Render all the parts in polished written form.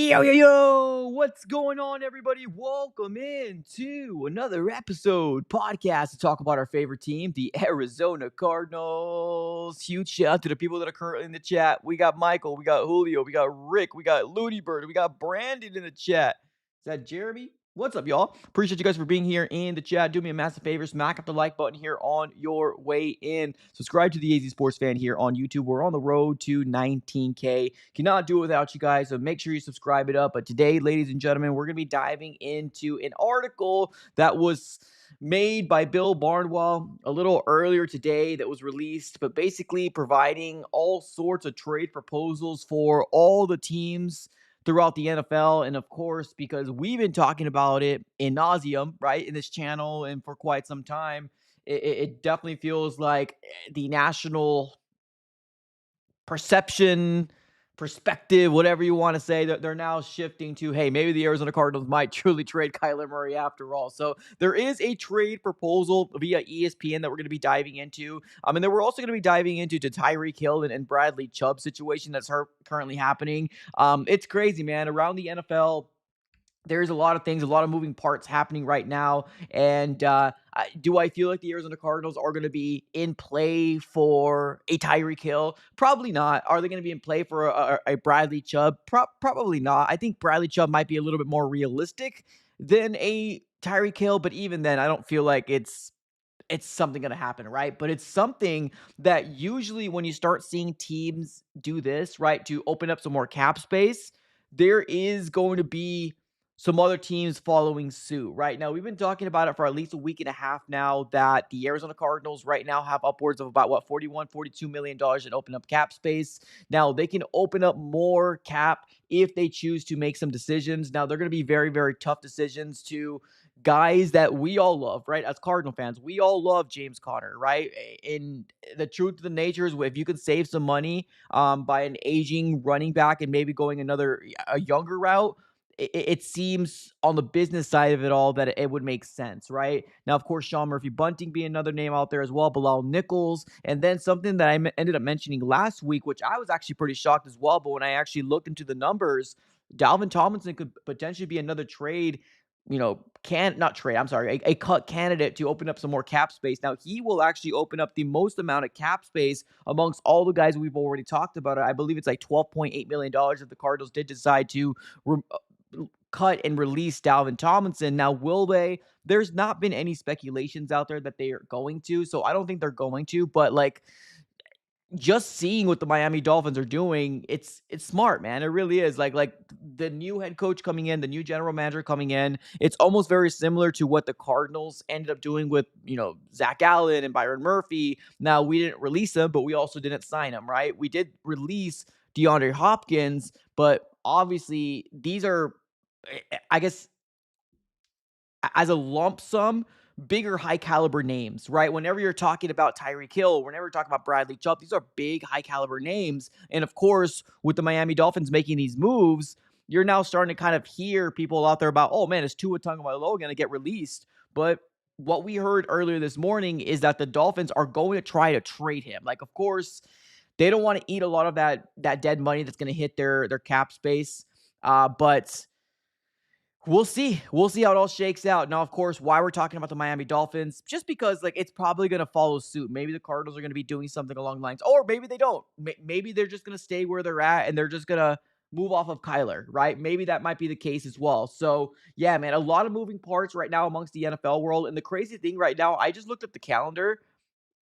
Yo, what's going on, everybody? Welcome in to another episode podcast to talk about our favorite team, the Arizona Cardinals. Huge shout out to the people that are currently in the chat. We got Michael, we got Julio, we got Rick, we got Looney Bird, we got Brandon in the chat. Is that Jeremy? What's up, y'all? Appreciate you guys for being here in the chat. Do me a massive favor, smack up the like button here on your way in. Subscribe to the AZ Sports Fan here on YouTube. We're on the road to 19K. Cannot do it without you guys, so make sure you subscribe it up. But today, ladies and gentlemen, we're going to be diving into an article that was made by Bill Barnwell a little earlier today that was released, but basically providing all sorts of trade proposals for all the teams throughout the NFL. And of course, because we've been talking about it in nauseum, right, in this channel and for quite some time, it definitely feels like the national perspective, whatever you want to say, that they're now shifting to, hey, maybe the Arizona Cardinals might truly trade Kyler Murray after all. So there is a trade proposal via ESPN that we're going to be diving into. And then we're also going to be diving into the Tyreek Hill and Bradley Chubb situation that's currently happening. It's crazy, man. Around the NFL, there's a lot of things, a lot of moving parts happening right now. And do I feel like the Arizona Cardinals are going to be in play for a Tyreek Hill? Probably not. Are they going to be in play for a Bradley Chubb? Probably not. I think Bradley Chubb might be a little bit more realistic than a Tyreek Hill, but even then, I don't feel like it's something going to happen, right? But it's something that usually when you start seeing teams do this, right, to open up some more cap space, there is going to be some other teams following suit. Right now, we've been talking about it for at least a week and a half now that the Arizona Cardinals right now have upwards of about $42 million in open up cap space. Now they can open up more cap if they choose to make some decisions. Now they're going to be very, very tough decisions to guys that we all love, right? As Cardinal fans, we all love James Conner, right? And the truth of the nature is, if you could save some money by an aging running back and maybe going a younger route, it seems on the business side of it all that it would make sense, right? Now, of course, Sean Murphy-Bunting being another name out there as well, Bilal Nichols, and then something that I ended up mentioning last week, which I was actually pretty shocked as well, but when I actually looked into the numbers, Dalvin Tomlinson could potentially be another trade, a cut candidate to open up some more cap space. Now, he will actually open up the most amount of cap space amongst all the guys we've already talked about. I believe it's like $12.8 million if the Cardinals did decide to cut and release Dalvin Tomlinson. Now, will they? There's not been any speculations out there that they are going to, so I don't think they're going to, but just seeing what the Miami Dolphins are doing, it's smart, man. It really is. Like the new head coach coming in, the new general manager coming in, it's almost very similar to what the Cardinals ended up doing with, Zach Allen and Byron Murphy. Now, we didn't release them, but we also didn't sign them, right? We did release DeAndre Hopkins, but obviously these are, I guess, as a lump sum, bigger high caliber names, right? Whenever you're talking about Tyreek Hill, whenever you're talking about Bradley Chubb, these are big high caliber names. And of course, with the Miami Dolphins making these moves, you're now starting to kind of hear people out there about, oh man, is Tua Tagovailoa going to get released? But what we heard earlier this morning is that the Dolphins are going to try to trade him. Like, of course, they don't want to eat a lot of that dead money that's going to hit their cap space. But we'll see. We'll see how it all shakes out. Now, of course, why we're talking about the Miami Dolphins, just because it's probably going to follow suit. Maybe the Cardinals are going to be doing something along the lines, or maybe they don't. Maybe they're just going to stay where they're at and they're just going to move off of Kyler, right? Maybe that might be the case as well. So, yeah, man, a lot of moving parts right now amongst the NFL world. And the crazy thing right now, I just looked at the calendar.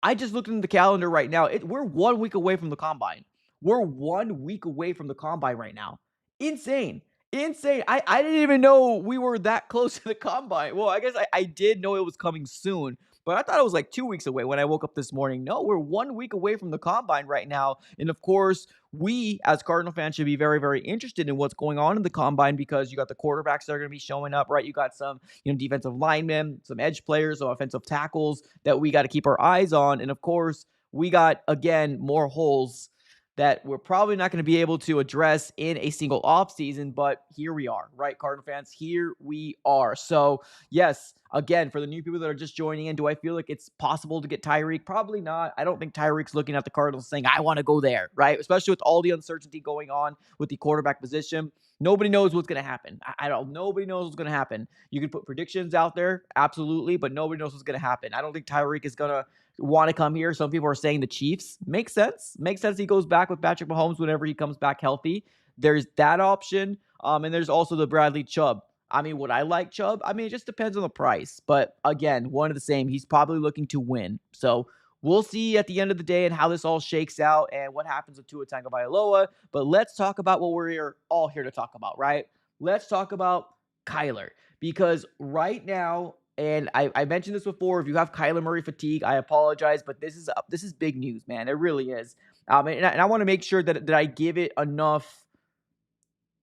Right now. We're 1 week away from the combine. We're 1 week away from the combine right now. Insane. Insane. I didn't even know we were that close to the combine. Well, I guess I did know it was coming soon, but I thought it was like 2 weeks away when I woke up this morning. No, we're 1 week away from the combine right now. And of course, we as Cardinal fans should be very, very interested in what's going on in the combine, because you got the quarterbacks that are going to be showing up, right? You got some, defensive linemen, some edge players, some offensive tackles that we got to keep our eyes on. And of course, we got, again, more holes that we're probably not going to be able to address in a single offseason, but here we are, right, Cardinal fans? Here we are. So, yes, again, for the new people that are just joining in, do I feel like it's possible to get Tyreek? Probably not. I don't think Tyreek's looking at the Cardinals saying, I want to go there, right? Especially with all the uncertainty going on with the quarterback position. Nobody knows what's going to happen. I don't. Nobody knows what's going to happen. You can put predictions out there, absolutely, but nobody knows what's going to happen. I don't think Tyreek is going to want to come here. Some people are saying the Chiefs. Makes sense. Makes sense. He goes back with Patrick Mahomes whenever he comes back healthy. There's that option. And there's also the Bradley Chubb. I mean, would I like Chubb? I mean, it just depends on the price. But again, one of the same. He's probably looking to win. So we'll see at the end of the day and how this all shakes out and what happens with Tua Tagovailoa. But let's talk about what we're all here to talk about, right? Let's talk about Kyler. Because right now, and I mentioned this before, if you have Kyler Murray fatigue, I apologize, but this is big news, man. It really is. And I want to make sure that I give it enough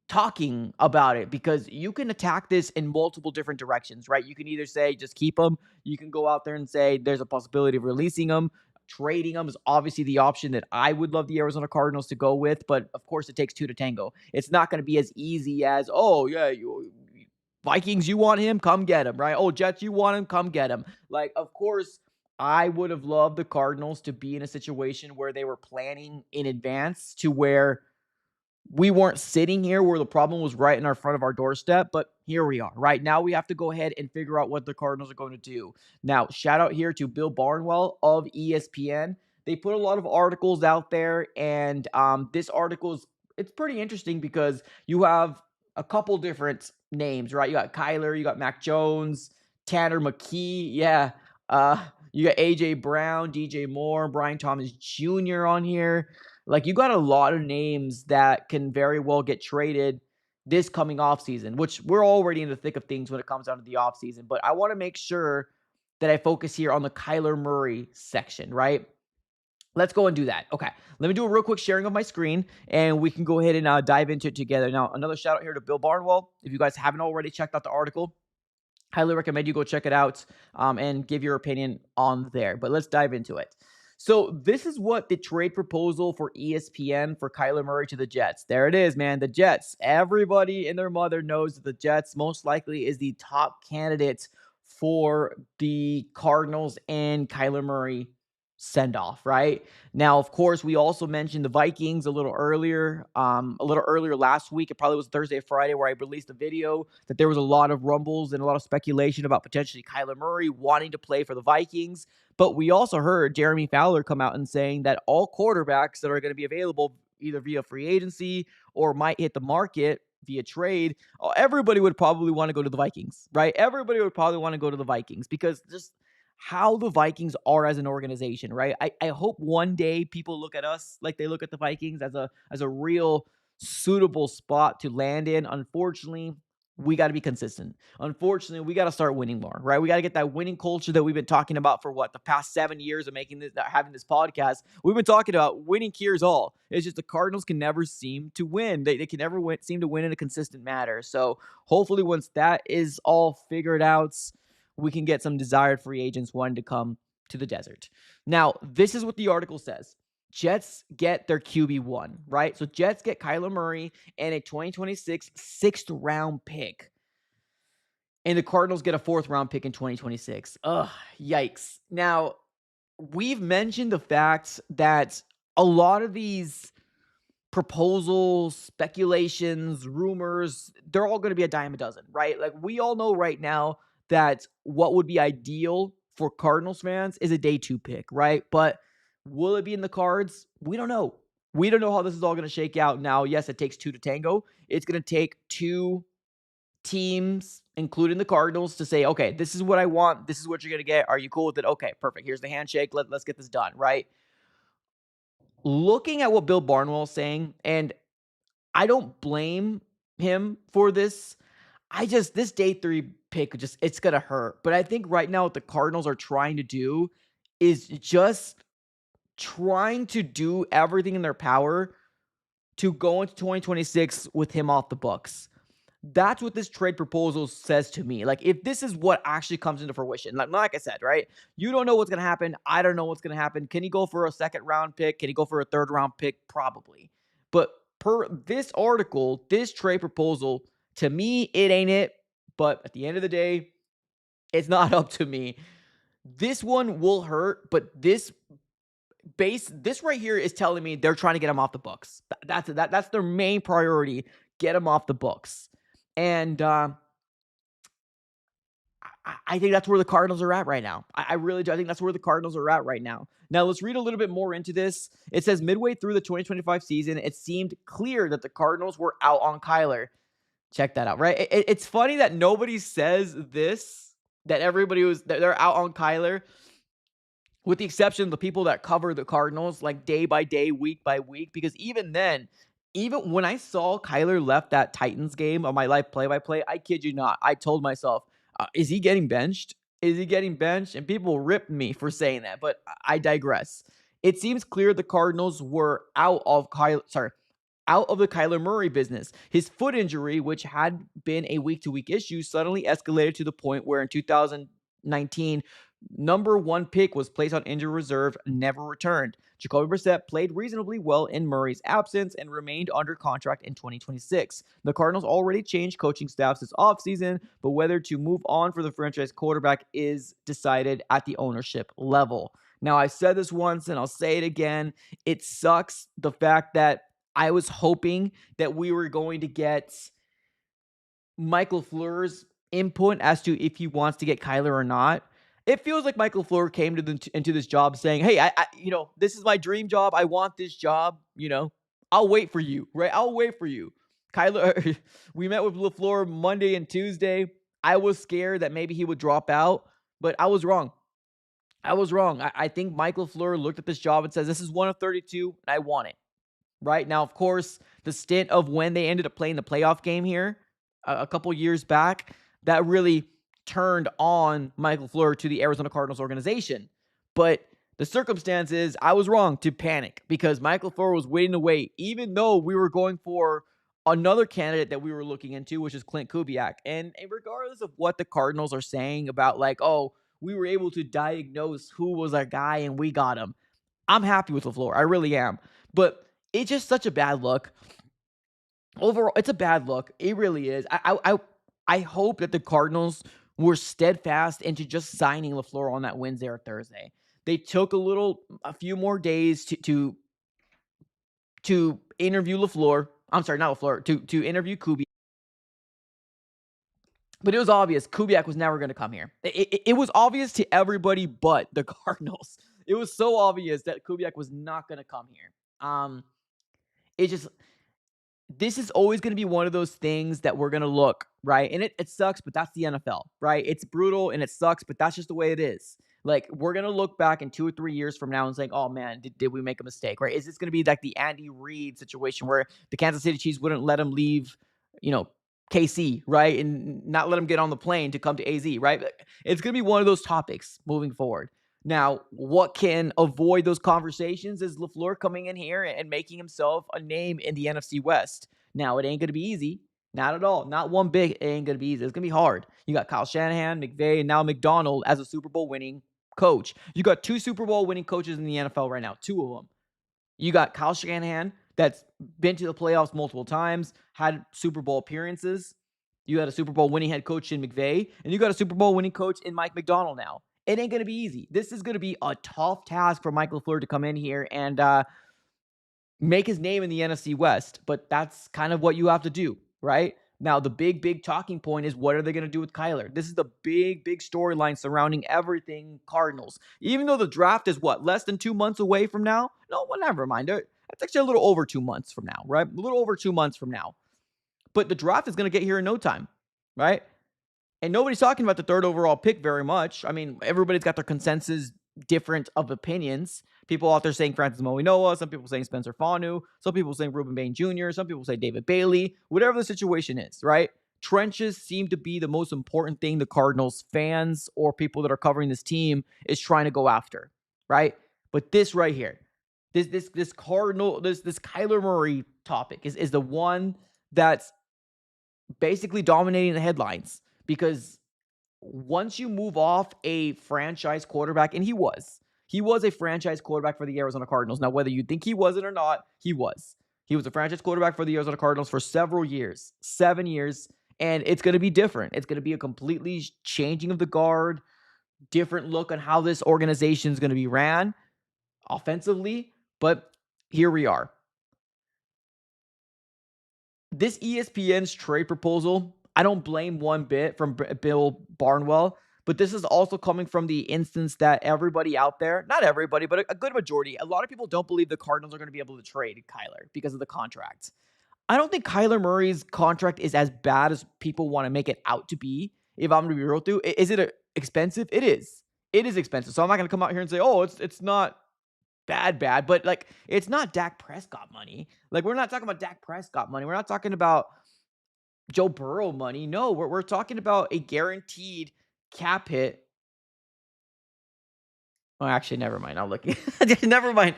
talking about it, because you can attack this in multiple different directions, right? You can either say just keep them. You can go out there and say there's a possibility of releasing them. Trading them is obviously the option that I would love the Arizona Cardinals to go with, but of course it takes two to tango. It's not going to be as easy as, oh yeah, Vikings, you want him? Come get him, right? Oh, Jets, you want him? Come get him. Like, of course, I would have loved the Cardinals to be in a situation where they were planning in advance, to where we weren't sitting here where the problem was right in our front of our doorstep, but here we are. Right now, we have to go ahead and figure out what the Cardinals are going to do. Now, shout out here to Bill Barnwell of ESPN. They put a lot of articles out there, and this article it's pretty interesting because you have a couple different names, right? You got Kyler, you got Mac Jones, Tanner McKee, yeah. You got AJ Brown, DJ Moore, Brian Thomas Jr. on here. Like, you got a lot of names that can very well get traded this coming offseason, which we're already in the thick of things when it comes down to the offseason. But I want to make sure that I focus here on the Kyler Murray section, right? Let's go and do that. Okay, let me do a real quick sharing of my screen, and we can go ahead and dive into it together. Now, another shout out here to Bill Barnwell. If you guys haven't already checked out the article, highly recommend you go check it out and give your opinion on there. But let's dive into it. So this is what the trade proposal for ESPN for Kyler Murray to the Jets. There it is, man. The Jets. Everybody and their mother knows that the Jets most likely is the top candidate for the Cardinals and Kyler Murray send off, right? Now, of course, we also mentioned the Vikings a little earlier last week. It probably was Thursday or Friday where I released a video that there was a lot of rumbles and a lot of speculation about potentially Kyler Murray wanting to play for the Vikings. But we also heard Jeremy Fowler come out and saying that all quarterbacks that are going to be available either via free agency or might hit the market via trade, everybody would probably want to go to the Vikings, right? Everybody would probably want to go to the Vikings because just how the Vikings are as an organization, right? I hope one day people look at us like they look at the Vikings as a real suitable spot to land in. Unfortunately, we got to be consistent. Unfortunately, we got to start winning more, right? We got to get that winning culture that we've been talking about for the past 7 years of having this podcast. We've been talking about winning cures all. It's just the Cardinals can never seem to win. They can never seem to win in a consistent manner. So hopefully once that is all figured out, we can get some desired free agents wanting to come to the desert. Now, this is what the article says. Jets get their QB1, right? So Jets get Kyler Murray and a 2026 sixth-round pick. And the Cardinals get a fourth-round pick in 2026. Ugh, yikes. Now, we've mentioned the fact that a lot of these proposals, speculations, rumors, they're all going to be a dime a dozen, right? Like, we all know right now that what would be ideal for Cardinals fans is a day 2 pick, right? But will it be in the cards? We don't know. We don't know how this is all going to shake out. Now, yes, it takes 2 to tango. It's going to take 2 teams, including the Cardinals, to say, okay, this is what I want. This is what you're going to get. Are you cool with it? Okay, perfect. Here's the handshake. Let's get this done, right? Looking at what Bill Barnwell is saying, and I don't blame him for this. This day 3 pick, it's going to hurt. But I think right now what the Cardinals are trying to do is just trying to do everything in their power to go into 2026 with him off the books. That's what this trade proposal says to me. Like, if this is what actually comes into fruition, like I said, right? You don't know what's going to happen. I don't know what's going to happen. Can he go for a second round pick? Can he go for a third round pick? Probably. But per this article, this trade proposal, to me, it ain't it. But at the end of the day, it's not up to me. This one will hurt, but this right here is telling me they're trying to get him off the books. That's their main priority. Get him off the books. And I think that's where the Cardinals are at right now. I really do. I think that's where the Cardinals are at right now. Now, let's read a little bit more into this. It says midway through the 2025 season, it seemed clear that the Cardinals were out on Kyler. Check that out, right? It's funny that nobody says this, that they're out on Kyler, with the exception of the people that cover the Cardinals like day by day, week by week, because even then, even when I saw Kyler left that Titans game on my live play-by-play, I kid you not, I told myself, is he getting benched? Is he getting benched? And people ripped me for saying that, but I digress. It seems clear the Cardinals were out of the Kyler Murray business. His foot injury, which had been a week-to-week issue, suddenly escalated to the point where in 2019, number one pick was placed on injury reserve, never returned. Jacoby Brissett played reasonably well in Murray's absence and remained under contract in 2026. The Cardinals already changed coaching staffs this offseason, but whether to move on for the franchise quarterback is decided at the ownership level. Now, I said this once and I'll say it again. It sucks the fact that I was hoping that we were going to get Michael Fleur's input as to if he wants to get Kyler or not. It feels like Michael Fleur came into this job saying, "Hey, this is my dream job. I want this job. I'll wait for you, right? I'll wait for you." Kyler, we met with LaFleur Monday and Tuesday. I was scared that maybe he would drop out, but I was wrong. I think Michael Fleur looked at this job and says, "This is one of 32, and I want it." Right now, of course, the stint of when they ended up playing the playoff game here a couple years back, that really turned on Michael Fleur to the Arizona Cardinals organization. But the circumstance is I was wrong to panic because Michael Fleur was waiting to wait, even though we were going for another candidate that we were looking into, which is Clint Kubiak. And regardless of what the Cardinals are saying about like, oh, we were able to diagnose who was our guy and we got him, I'm happy with LaFleur. I really am. But it's just such a bad look. Overall, it's a bad look. It really is. I hope that the Cardinals were steadfast into just signing LaFleur on that Wednesday or Thursday. They took a few more days to interview LaFleur. I'm sorry, not LaFleur, to interview Kubiak. But it was obvious Kubiak was never going to come here. It was obvious to everybody but the Cardinals. It was so obvious that Kubiak was not going to come here. It just this is always going to be one of those things that we're going to look, right? And it sucks, but that's the NFL, right? It's brutal and it sucks, but that's just the way it is. Like, we're going to look back in 2 or 3 years from now and saying, oh man, did we make a mistake, right? Is this going to be like the Andy Reid situation where the Kansas City Chiefs wouldn't let him leave, KC, right? And not let him get on the plane to come to AZ, right? It's going to be one of those topics moving forward. Now, what can avoid those conversations is LaFleur coming in here and making himself a name in the NFC West. Now, it ain't going to be easy. Not at all. Not one bit. It ain't going to be easy. It's going to be hard. You got Kyle Shanahan, McVay, and now McDonald as a Super Bowl winning coach. You got 2 Super Bowl winning coaches in the NFL right now. 2 of them. You got Kyle Shanahan that's been to the playoffs multiple times, had Super Bowl appearances. You got a Super Bowl winning head coach in McVay, and you got a Super Bowl winning coach in Mike McDonald now. It ain't going to be easy. This is going to be a tough task for Michael Fleur to come in here and make his name in the NFC West, but that's kind of what you have to do, right? Now, the big talking point is what are they going to do with Kyler? This is the big storyline surrounding everything Cardinals. Even though the draft is less than 2 months away from now? No, well, never mind. It's actually a little over 2 months from now, right? A little over 2 months from now. But the draft is going to get here in no time, right? And nobody's talking about the 3rd overall pick very much. I mean, everybody's got their consensus different of opinions. People out there saying Francis Moinoa, some people saying Spencer Fanu, some people saying Ruben Bain Jr., some people say David Bailey, whatever the situation is, right? Trenches seem to be the most important thing the Cardinals fans or people that are covering this team is trying to go after, right? But this right here, this Kyler Murray topic is the one that's basically dominating the headlines because once you move off a franchise quarterback, and he was a franchise quarterback for the Arizona Cardinals. Now, whether you think he wasn't or not, he was. He was a franchise quarterback for the Arizona Cardinals for several years, 7 years, and it's going to be different. It's going to be a completely changing of the guard, different look on how this organization is going to be ran offensively. But here we are. This ESPN's trade proposal, I don't blame one bit from Bill Barnwell, but this is also coming from the instance that everybody out there, not everybody, but a good majority, a lot of people don't believe the Cardinals are going to be able to trade Kyler because of the contract. I don't think Kyler Murray's contract is as bad as people want to make it out to be. If I'm going to be real with you, is it expensive? It is. It is expensive. So I'm not going to come out here and say, oh, it's not bad, but like it's not Dak Prescott money. Like we're not talking about Dak Prescott money. We're not talking about Joe Burrow money. No, we're talking about a guaranteed cap hit. Oh, actually, never mind. I'm looking. Never mind.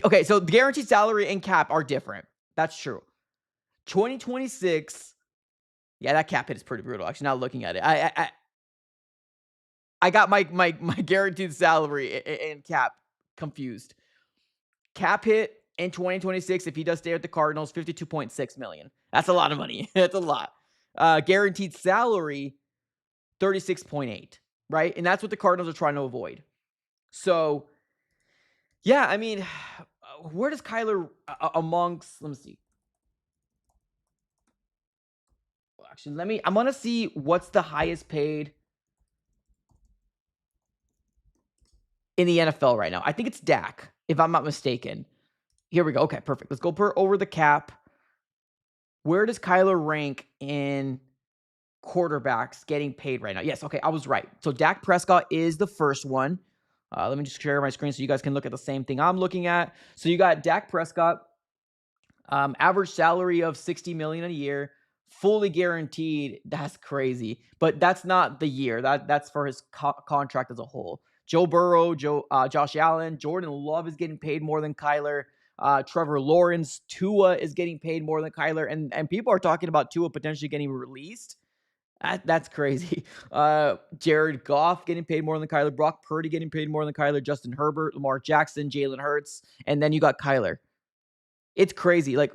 Okay, so the guaranteed salary and cap are different. That's true. 2026. Yeah, that cap hit is pretty brutal. Actually, not looking at it. I got my guaranteed salary and cap confused. Cap hit in 2026 if he does stay at the Cardinals, 52.6 million. That's a lot of money. That's a lot. Guaranteed salary, 36.8, right? And that's what the Cardinals are trying to avoid. So, yeah, I mean, where does Kyler amongst, let me see. Well, actually, I'm going to see what's the highest paid in the NFL right now. I think it's Dak, if I'm not mistaken. Here we go. Okay, perfect. Let's go over the cap. Where does Kyler rank in quarterbacks getting paid right now? Yes, okay, I was right. So Dak Prescott is the first one. Let me just share my screen so you guys can look at the same thing I'm looking at. So you got Dak Prescott, average salary of $60 million a year, fully guaranteed. That's crazy, but that's not the year. That's for his contract as a whole. Joe Burrow, Josh Allen, Jordan Love is getting paid more than Kyler. Trevor Lawrence, Tua is getting paid more than Kyler, and people are talking about Tua potentially getting released. That's crazy. Jared Goff getting paid more than Kyler, Brock Purdy getting paid more than Kyler, Justin Herbert, Lamar Jackson, Jalen Hurts, and then you got Kyler. It's crazy. Like,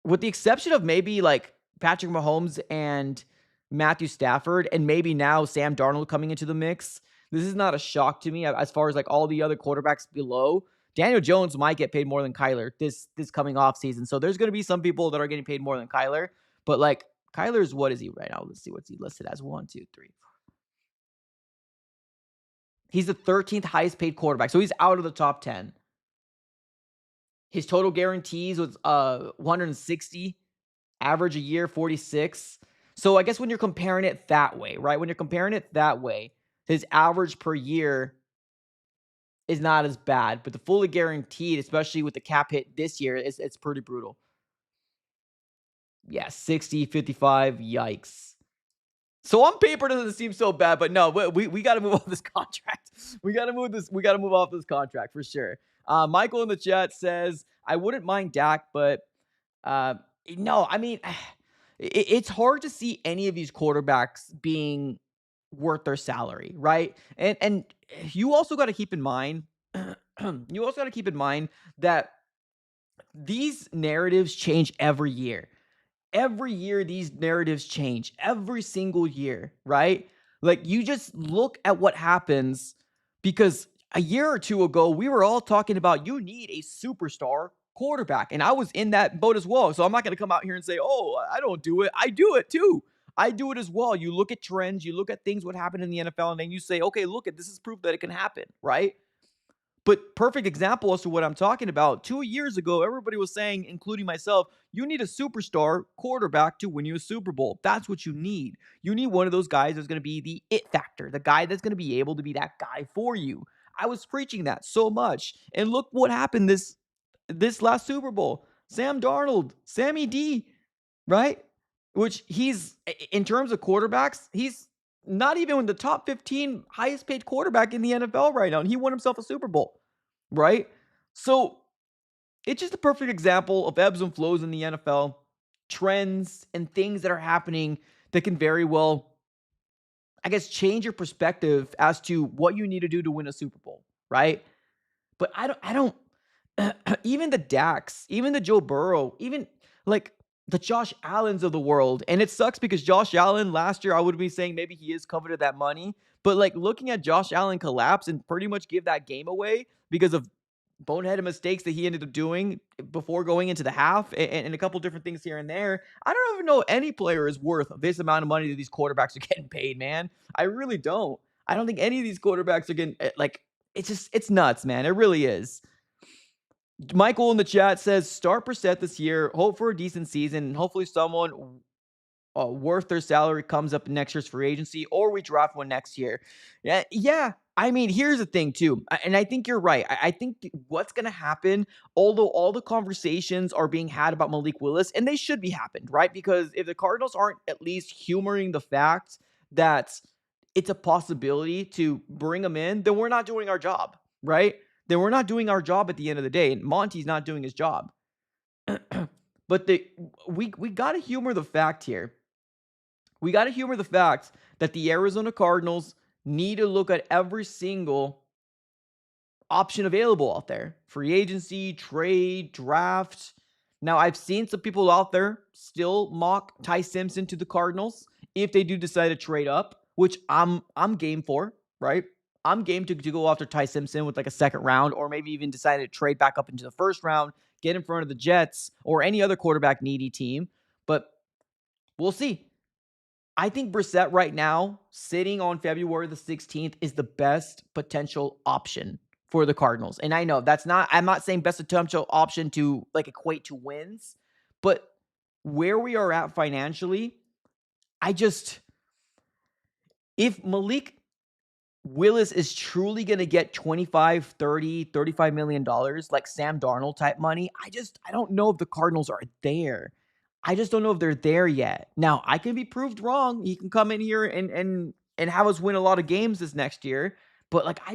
with the exception of maybe like Patrick Mahomes and Matthew Stafford, and maybe now Sam Darnold coming into the mix, this is not a shock to me as far as like all the other quarterbacks below. Daniel Jones might get paid more than Kyler this coming off season. So there's going to be some people that are getting paid more than Kyler, but like Kyler's, what is he right now? Let's see what's he listed as. 1, 2, 3. He's the 13th highest paid quarterback. So he's out of the top 10. His total guarantees was 160, average a year 46. So I guess when you're comparing it that way, right? When you're comparing it that way, his average per year is not as bad, but the fully guaranteed, especially with the cap hit this year, it's pretty brutal. Yeah, 60, 55, yikes. So on paper, it doesn't seem so bad, but no, we got to move off this contract. We got to move off this contract for sure. Michael in the chat says, I wouldn't mind Dak, but no, I mean, it's hard to see any of these quarterbacks being worth their salary, right? And you also got to keep in mind, that these narratives change every year. Every year, these narratives change. Every single year, right? Like, you just look at what happens, because a year or two ago, we were all talking about you need a superstar quarterback. And I was in that boat as well. So I'm not going to come out here and say, oh, I don't do it. I do it too. I do it as well. You look at trends, you look at things, what happened in the NFL, and then you say, okay, look at this is proof that it can happen, right? But perfect example as to what I'm talking about. 2 years ago, everybody was saying, including myself, you need a superstar quarterback to win you a Super Bowl. That's what you need. You need one of those guys that's going to be the it factor, the guy that's going to be able to be that guy for you. I was preaching that so much. And look what happened this last Super Bowl. Sam Darnold, Sammy D, right? Which he's, in terms of quarterbacks, he's not even in the top 15 highest paid quarterback in the NFL right now. And he won himself a Super Bowl, right? So it's just a perfect example of ebbs and flows in the NFL. trends and things that are happening that can very well, I guess, change your perspective as to what you need to do to win a Super Bowl, right? But I don't even the Dax, even the Joe Burrow, even like the Josh Allens of the world. And it sucks because Josh Allen last year, I would be saying maybe he is coveted that money. But like looking at Josh Allen collapse and pretty much give that game away because of boneheaded mistakes that he ended up doing before going into the half and a couple different things here and there. I don't even know any player is worth this amount of money that these quarterbacks are getting paid, man. I really don't. I don't think any of these quarterbacks are getting like it's nuts, man. It really is. Michael in the chat says start Brissett this year. Hope for a decent season, and hopefully someone worth their salary comes up in next year's free agency, or we draft one next year. Yeah, yeah. I mean, here's the thing too, and I think you're right. I think what's going to happen, although all the conversations are being had about Malik Willis, and they should be happened, right? Because if the Cardinals aren't at least humoring the fact that it's a possibility to bring him in, then we're not doing our job, right? Then we're not doing our job at the end of the day, and Monty's not doing his job. But we got to humor the fact here. We got to humor the fact that the Arizona Cardinals need to look at every single option available out there. Free agency, trade, draft. Now, I've seen some people out there still mock Ty Simpson to the Cardinals if they do decide to trade up, which I'm game for, right? I'm game to go after Ty Simpson with like a second round, or maybe even decide to trade back up into the first round, get in front of the Jets or any other quarterback needy team. But we'll see. I think Brissett right now, sitting on February the 16th, is the best potential option for the Cardinals. And I know I'm not saying best potential option to like equate to wins, but where we are at financially, if Malik Willis is truly going to get 25, 30, $35 million, like Sam Darnold type money, I don't know if the Cardinals are there. I just don't know if they're there yet. Now, I can be proved wrong. He can come in here and have us win a lot of games this next year. But like, I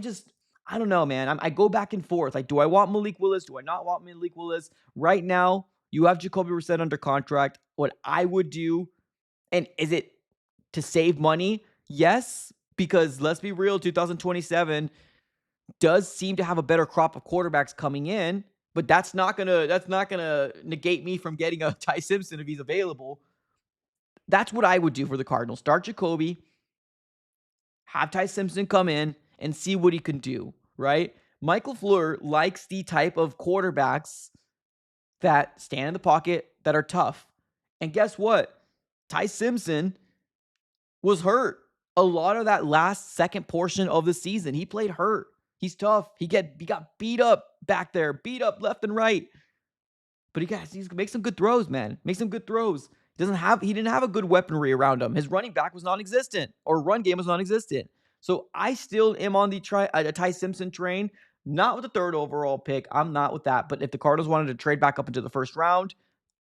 don't know, man. I go back and forth. Like, do I want Malik Willis? Do I not want Malik Willis? Right now, you have Jacoby Brissett under contract. What I would do, and is it to save money? Yes, because let's be real, 2027 does seem to have a better crop of quarterbacks coming in, but that's not gonna negate me from getting a Ty Simpson if he's available. That's what I would do for the Cardinals. Start Jacoby, have Ty Simpson come in and see what he can do, right? Michael Fleur likes the type of quarterbacks that stand in the pocket, that are tough. And guess what? Ty Simpson was hurt a lot of that last second portion of the season. He played hurt. He's tough. He got beat up back there, beat up left and right. But he's make some good throws, man. Make some good throws. He didn't have a good weaponry around him. His running back was non-existent, or run game was non-existent. So I still am on the Ty Simpson train. Not with the third overall pick. I'm not with that. But if the Cardinals wanted to trade back up into the first round,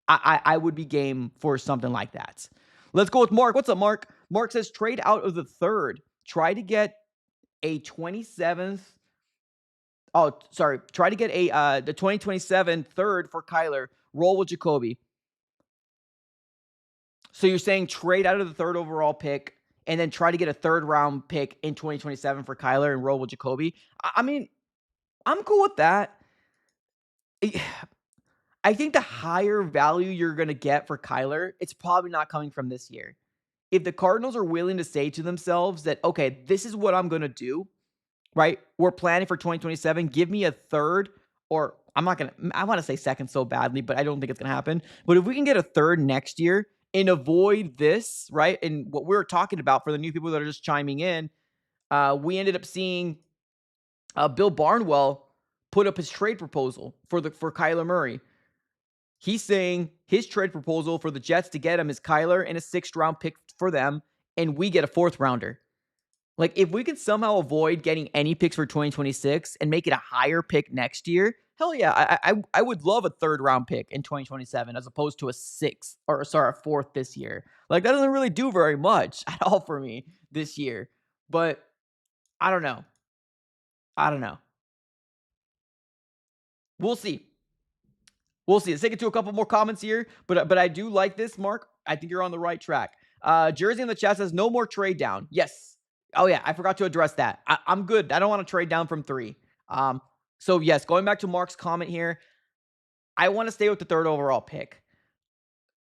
I would be game for something like that. Let's go with Mark. What's up, Mark? Mark says trade out of the third. Try to get a 27th. Oh, sorry. Try to get the 2027 third for Kyler. Roll with Jacoby. So you're saying trade out of the third overall pick and then try to get a third round pick in 2027 for Kyler and roll with Jacoby. I mean, I'm cool with that. I think the higher value you're going to get for Kyler, it's probably not coming from this year. If the Cardinals are willing to say to themselves that, okay, this is what I'm going to do, right? We're planning for 2027. Give me a third, or I want to say second so badly, but I don't think it's going to happen. But if we can get a third next year and avoid this, right? And what we're talking about for the new people that are just chiming in, we ended up seeing Bill Barnwell put up his trade proposal for Kyler Murray. He's saying his trade proposal for the Jets to get him is Kyler and a 6th round pick for them, and we get a 4th rounder. Like, if we can somehow avoid getting any picks for 2026 and make it a higher pick next year, hell yeah, I would love a 3rd round pick in 2027 as opposed to a 4th this year. Like, that doesn't really do very much at all for me this year. But I don't know. We'll see. We'll see. Let's take it to a couple more comments here, but I do like this, Mark. I think you're on the right track. Jersey in the chat says no more trade down. Yes. Oh yeah, I forgot to address that. I'm good. I don't want to trade down from 3. So yes, going back to Mark's comment here, I want to stay with the 3rd overall pick.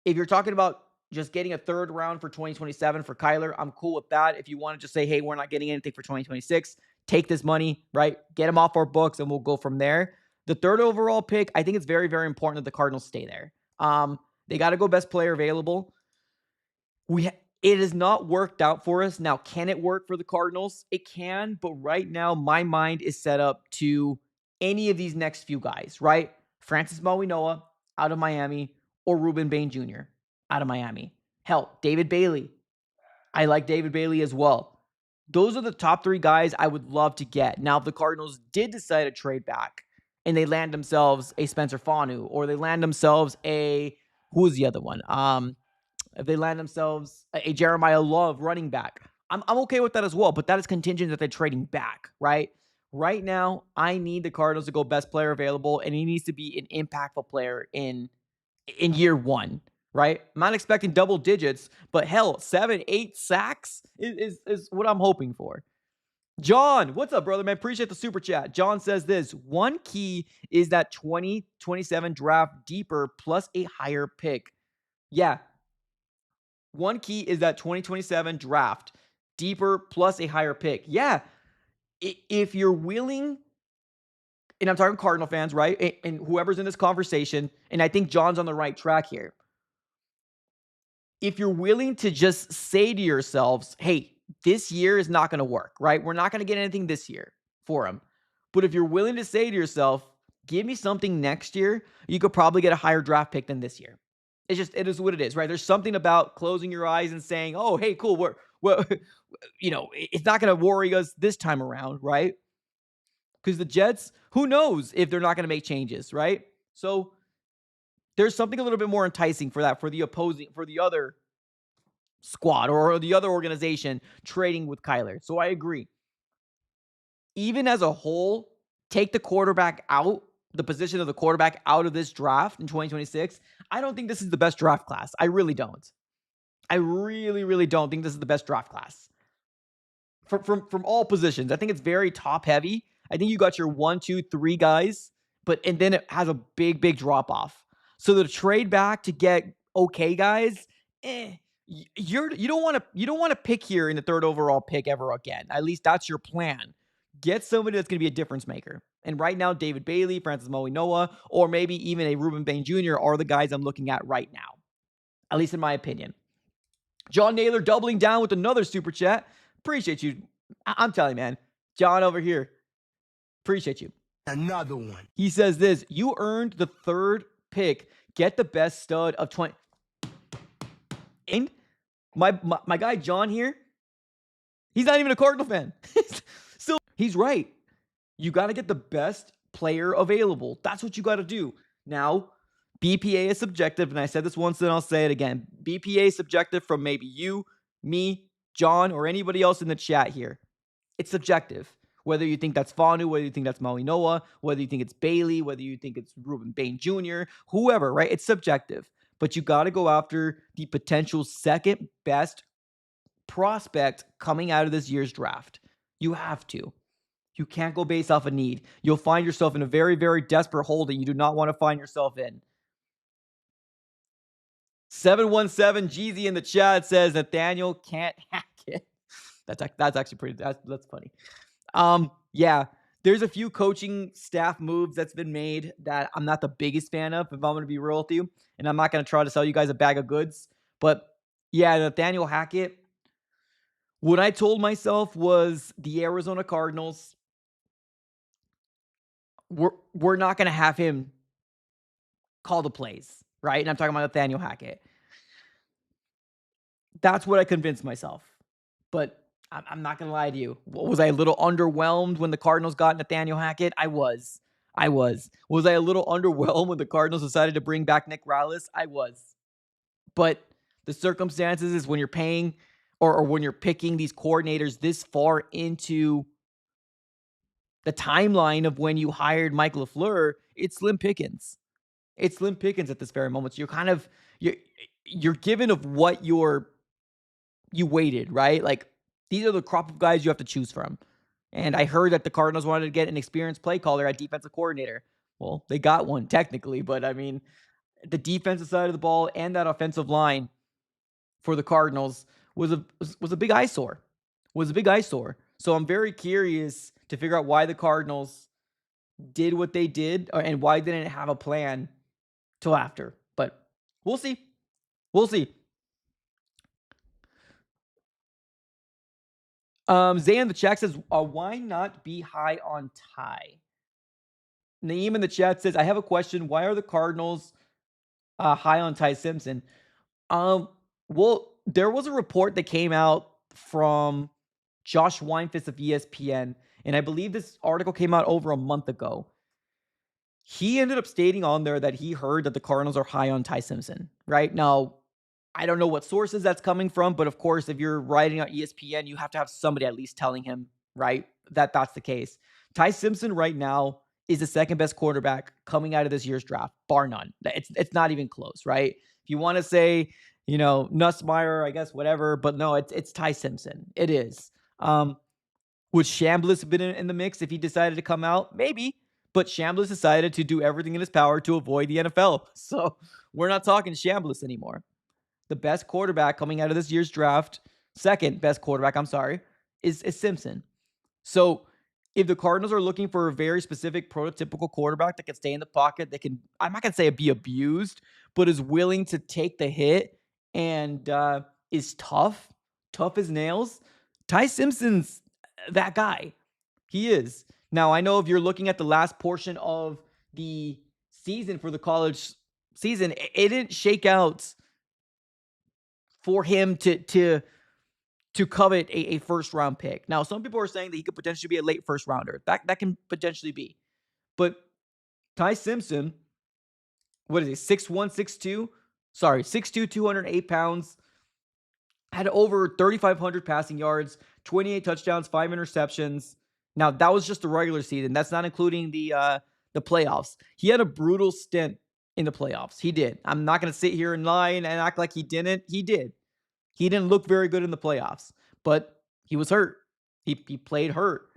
If you're talking about just getting a 3rd round for 2027 for Kyler, I'm cool with that. If you want to just say, hey, we're not getting anything for 2026, take this money, right? Get him off our books and we'll go from there. The 3rd overall pick, I think it's very, very important that the Cardinals stay there. They got to go best player available. It has not worked out for us. Now, can it work for the Cardinals? It can, but right now my mind is set up to any of these next few guys, right? Francis Mauigoa out of Miami or Ruben Bain Jr. out of Miami. Hell, David Bailey. I like David Bailey as well. Those are the top 3 guys I would love to get. Now, if the Cardinals did decide to trade back and they land themselves a Spencer Fanu or they land themselves who was the other one? If they land themselves a Jeremiah Love running back, I'm okay with that as well, but that is contingent that they're trading back, right? Right now, I need the Cardinals to go best player available, and he needs to be an impactful player in year 1, right? I'm not expecting double digits, but hell, 7, 8 sacks is what I'm hoping for. John, what's up, brother, man? Appreciate the super chat. John says this, one key is that 2027 draft deeper plus a higher pick. Yeah. One key is that 2027 draft deeper plus a higher pick. Yeah. If you're willing, and I'm talking Cardinal fans, right? And whoever's in this conversation, and I think John's on the right track here. If you're willing to just say to yourselves, hey, this year is not going to work, right? We're not going to get anything this year for him. But if you're willing to say to yourself, give me something next year, you could probably get a higher draft pick than this year. It is what it is, right? There's something about closing your eyes and saying, oh, hey, cool. We're it's not going to worry us this time around, right? Because the Jets, who knows if they're not going to make changes, right? So there's something a little bit more enticing for that, for the other squad or the other organization trading with Kyler. So I agree. Even as a whole, take the quarterback out, the position of the quarterback out of this draft in 2026. I don't think this is the best draft class. I really don't. I really, really don't think this is the best draft class. From all positions. I think it's very top heavy. I think you got your 1, 2, 3 guys, and then it has a big, big drop off. So the trade back to get okay guys, you don't want to pick here in the 3rd overall pick ever again. At least that's your plan. Get somebody that's going to be a difference maker. And right now, David Bailey, Francis Mauigoa, or maybe even a Ruben Bain Jr. are the guys I'm looking at right now. At least in my opinion. John Naylor doubling down with another super chat. Appreciate you. I'm telling you, man. John over here. Appreciate you. Another one. He says this, you earned the 3rd pick. Get the best stud of 20. And my guy John here, he's not even a Cardinal fan. So he's right. You got to get the best player available. That's what you got to do. Now, BPA is subjective, and I said this once, and I'll say it again. BPA is subjective from maybe you, me, John, or anybody else in the chat here. It's subjective. Whether you think that's Fanu, whether you think that's Mauigoa, whether you think it's Bailey, whether you think it's Ruben Bain Jr., whoever, right? It's subjective. But you got to go after the potential second best prospect coming out of this year's draft. You have to. You can't go based off a need. You'll find yourself in a very, very desperate hole that you do not want to find yourself in. 717 Jeezy in the chat says Nathaniel can't hack it. That's actually pretty. That's funny. Yeah, there's a few coaching staff moves that's been made that I'm not the biggest fan of, if I'm going to be real with you. And I'm not going to try to sell you guys a bag of goods. But yeah, Nathaniel Hackett, what I told myself was the Arizona Cardinals, we're not going to have him call the plays, right? And I'm talking about Nathaniel Hackett. That's what I convinced myself. But I'm not going to lie to you. Was I a little underwhelmed when the Cardinals got Nathaniel Hackett? I was. Was I a little underwhelmed when the Cardinals decided to bring back Nick Rallis? I was. But the circumstances is when you're paying or when you're picking these coordinators this far into the timeline of when you hired Mike LaFleur, it's slim pickings. it's slim pickings at this very moment. So you're you're given of what you waited, right? Like these are the crop of guys you have to choose from. And I heard that the Cardinals wanted to get an experienced play caller at defensive coordinator. Well, they got one technically, but I mean, the defensive side of the ball and that offensive line for the Cardinals was a big eyesore. Was a big eyesore. So I'm very curious to figure out why the Cardinals did what they did and why they didn't have a plan till after. But we'll see. We'll see. Zay in the chat says, why not be high on Ty? Naeem in the chat says, I have a question. Why are the Cardinals high on Ty Simpson? Well, there was a report that came out from Josh Weinfist of ESPN, and I believe this article came out over a month ago. He ended up stating on there that he heard that the Cardinals are high on Ty Simpson. Right now, I don't know what sources that's coming from, but of course, if you're writing on ESPN, you have to have somebody at least telling him, right, that that's the case. Ty Simpson right now is the second best quarterback coming out of this year's draft, bar none. It's not even close, right? If you want to say, Nussmeier, I guess, whatever, but no, it's Ty Simpson. It is. Would Chambliss have been in the mix if he decided to come out? Maybe, but Chambliss decided to do everything in his power to avoid the NFL. So we're not talking Chambliss anymore. The best quarterback coming out of this year's draft, second best quarterback, is Simpson. So if the Cardinals are looking for a very specific prototypical quarterback that can stay in the pocket, that can, I'm not going to say be abused, but is willing to take the hit and is tough as nails, Ty Simpson's that guy. He is. Now, I know if you're looking at the last portion of the season for the college season, it didn't shake out for him to covet a first round pick. Now, some people are saying that he could potentially be a late first rounder. That can potentially be. But Ty Simpson, what is he? 6'1", 6'2"? Sorry, 6'2", 208 pounds. Had over 3,500 passing yards, 28 touchdowns, 5 interceptions. Now, that was just the regular season. That's not including the playoffs. He had a brutal stint in the playoffs. He did. I'm not going to sit here and lie and act like he didn't. He did. He didn't look very good in the playoffs, but he was hurt. He played hurt.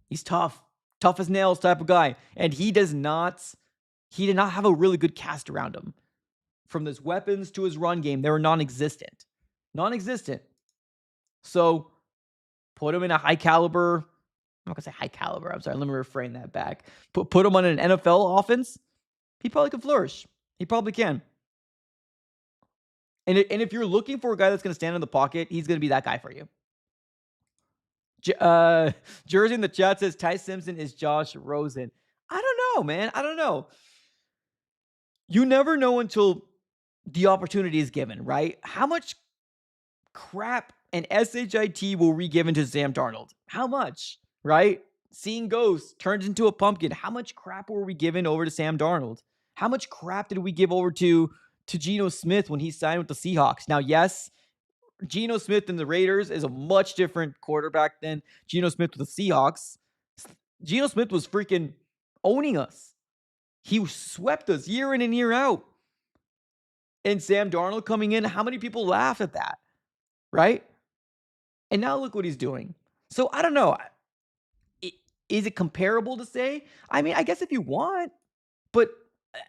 He's tough as nails type of guy. And he did not have a really good cast around him. From his weapons to his run game, they were non-existent. So put him in a high caliber. I'm not going to say high caliber. I'm sorry. Let me reframe that back. Put him on an NFL offense. He probably could flourish. He probably can. And if you're looking for a guy that's going to stand in the pocket, he's going to be that guy for you. Jersey in the chat says Ty Simpson is Josh Rosen. I don't know, man. I don't know. You never know until the opportunity is given, right? How much crap and SHIT will be given to Sam Darnold? How much, right? Seeing ghosts turns into a pumpkin. How much crap were we given over to Sam Darnold? How much crap did we give over to Geno Smith when he signed with the Seahawks? Now, yes, Geno Smith and the Raiders is a much different quarterback than Geno Smith with the Seahawks. Geno Smith was freaking owning us. He swept us year in and year out. And Sam Darnold coming in, how many people laughed at that? Right? And now look what he's doing. So I don't know. Is it comparable to say? I mean, I guess if you want. But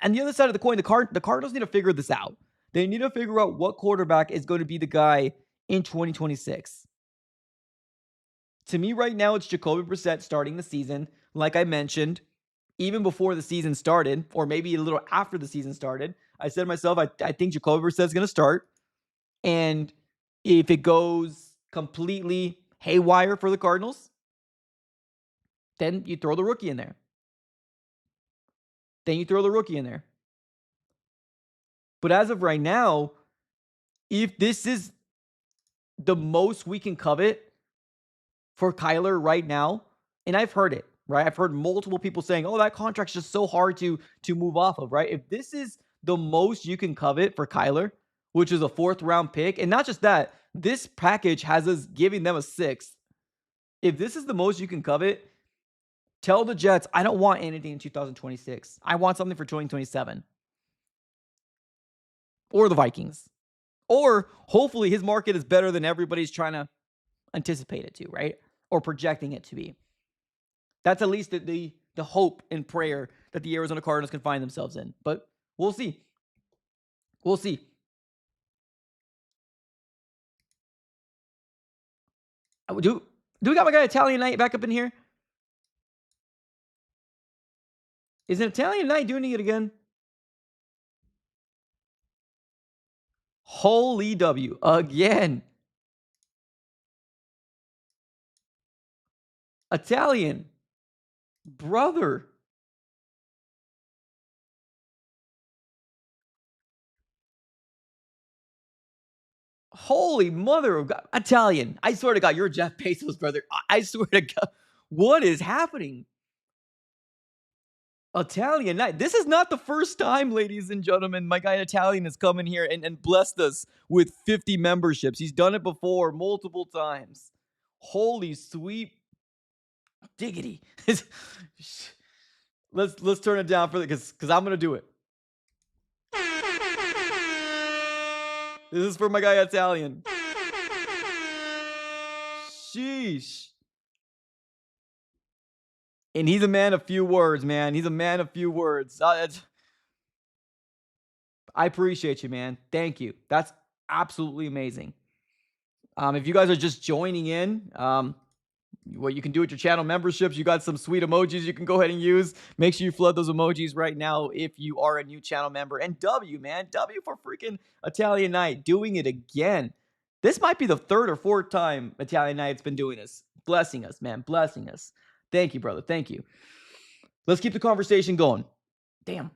on the other side of the coin, the Cardinals need to figure this out. They need to figure out what quarterback is going to be the guy in 2026. To me right now, it's Jacoby Brissett starting the season. Like I mentioned, even before the season started, or maybe a little after the season started, I said to myself, I think Jacoby Brissett is going to start. And if it goes completely haywire for the Cardinals, then you throw the rookie in there. But as of right now, if this is the most we can covet for Kyler right now, and I've heard it, right? I've heard multiple people saying, oh, that contract's just so hard to move off of, right? If this is the most you can covet for Kyler, which is a 4th round pick, and not just that, this package has us giving them a 6th. If this is the most you can covet, tell the Jets, I don't want anything in 2026. I want something for 2027. or the Vikings. Or hopefully his market is better than everybody's trying to anticipate it to, right? Or projecting it to be. That's at least the hope and prayer that the Arizona Cardinals can find themselves in. But we'll see. We'll see. Do we got my guy Italian Knight back up in here? Is an Italian Knight doing it again? Holy W. Again. Italian. Brother. Holy mother of God. Italian. I swear to God, you're Jeff Bezos, brother. I swear to God. What is happening? Italian Knight. This is not the first time, ladies and gentlemen, my guy Italian has come in here and blessed us with 50 memberships. He's done it before multiple times. Holy sweet diggity. let's turn it down for the because I'm gonna do it. This is for my guy Italian. Sheesh. And he's a man of few words, man. He's a man of few words. I appreciate you, man. Thank you. That's absolutely amazing. If you guys are just joining in, what you can do with your channel memberships, you got some sweet emojis you can go ahead and use. Make sure you flood those emojis right now if you are a new channel member. And W, man. W for freaking Italian Knight doing it again. This might be the third or fourth time Italian Knight's been doing this. Blessing us, man. Blessing us. Thank you, brother. Thank you. Let's keep the conversation going. Damn.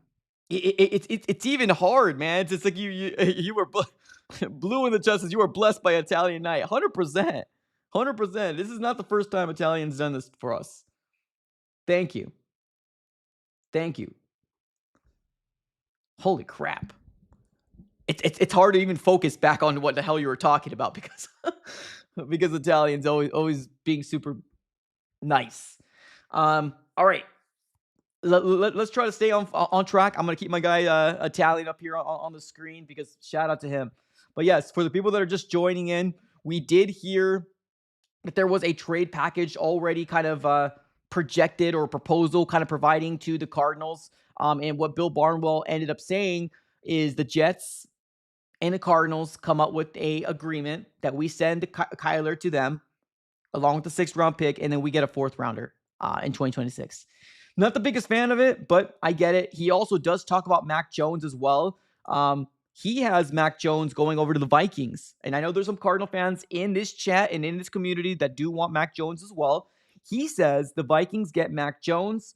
It's even hard, man. It's just like you were blue in the justice. You were blessed by Italian Knight. 100%. 100%. This is not the first time Italian's done this for us. Thank you. Thank you. Holy crap. It's hard to even focus back on what the hell you were talking about because because Italian's always being super nice. All right. Let's try to stay on track. I'm going to keep my guy Italian up here on the screen because shout out to him. But yes, for the people that are just joining in, we did hear that there was a trade package already kind of projected or proposal kind of providing to the Cardinals. And what Bill Barnwell ended up saying is the Jets and the Cardinals come up with a agreement that we send Kyler to them along with the 6th round pick, and then we get a 4th rounder in 2026. Not the biggest fan of it, but I get it. He also does talk about Mac Jones as well. He has Mac Jones going over to the Vikings. And I know there's some Cardinal fans in this chat and in this community that do want Mac Jones as well. He says the Vikings get Mac Jones